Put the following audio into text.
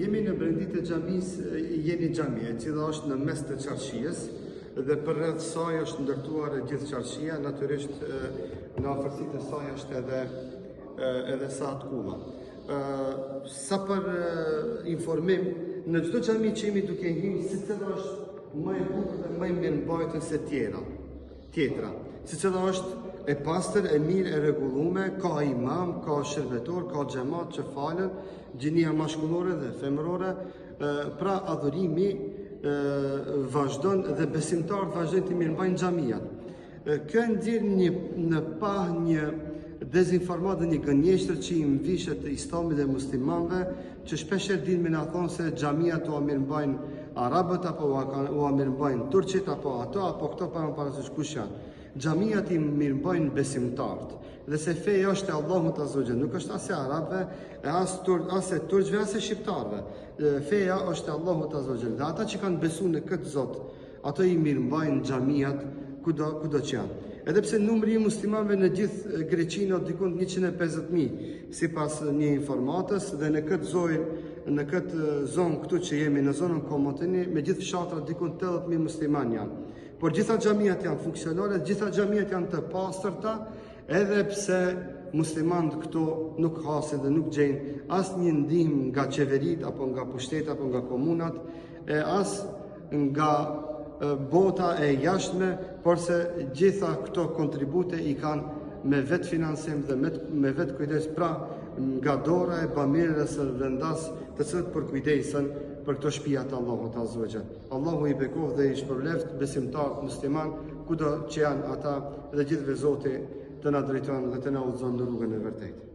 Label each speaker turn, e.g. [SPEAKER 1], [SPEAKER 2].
[SPEAKER 1] Jemi në brendit e xhamis Jeni Xhami, e cila është në mes të qarqies dhe për rreth saj është ndërtuar e gjithë qarqia, natyrisht në afërsitë e saj është edhe Saat Kulla. Sa për informim, në çdo xhami që jemi duke hyrë, secila është më e bukur dhe më e mirëmbajtur se tjetra. Secila është e pastër, e mirë, e rregulluar, ka imam, ka shërbetor, ka xhamat që falen, gjinia mashkullore dhe femërore, pra adhurimi vazhdon dhe besimtarët vazhdojnë të mirëmbajnë xhamiat. Kjo nxjerr në pah një dezinformat dhe një gënjeshtër që i mvishet Islamit dhe muslimanëve, që shpeshherë din me na thonë se xhamiat u mirëmbajnë arabët apo u mirëmbajnë turqit apo ato apo këto pa më parasysh kush janë. Xhamiat i mirëmbajnë besimtarët. Dhe se feja është e Allahut Azza wa Jalla, nuk është as e arabëve, as e turqve, as e shqiptarëve. Feja është e Allahut Azza wa Jalla. Dhe ata që kanë besuar në këtë Zot, ato i mirëmbajnë xhamiat kudo që janë. Edhe pse numri i muslimanëve në gjithë Greqinë është diku 150.000, sipas një informatës, dhe në këtë zonë këtu që jemi në zonën Komotini, me gjithë fshatrat diku 80.000 muslimanë janë. Por gjitha xhamiat janë funksionale, gjitha xhamiat janë të pastërta, edhe pse muslimanët këto nuk hasin dhe nuk gjejnë asnjë ndihmë nga qeverit apo nga pushtetet apo nga komunat, as nga bota e jashtme, por se gjitha këto kontribute i kanë me vetë financim dhe me vetë kujdes, pra nga dora e bamirës së vendas, të cilët përkujdesen për këto shtëpia të Allahut Azza wa Jalla. Allahu i bekov dhe i shpërbleft besimtarët musliman kudo që janë ata, dhe gjithëve Zoti të na drejton dhe të na udhëzon në rrugën e vërtetë.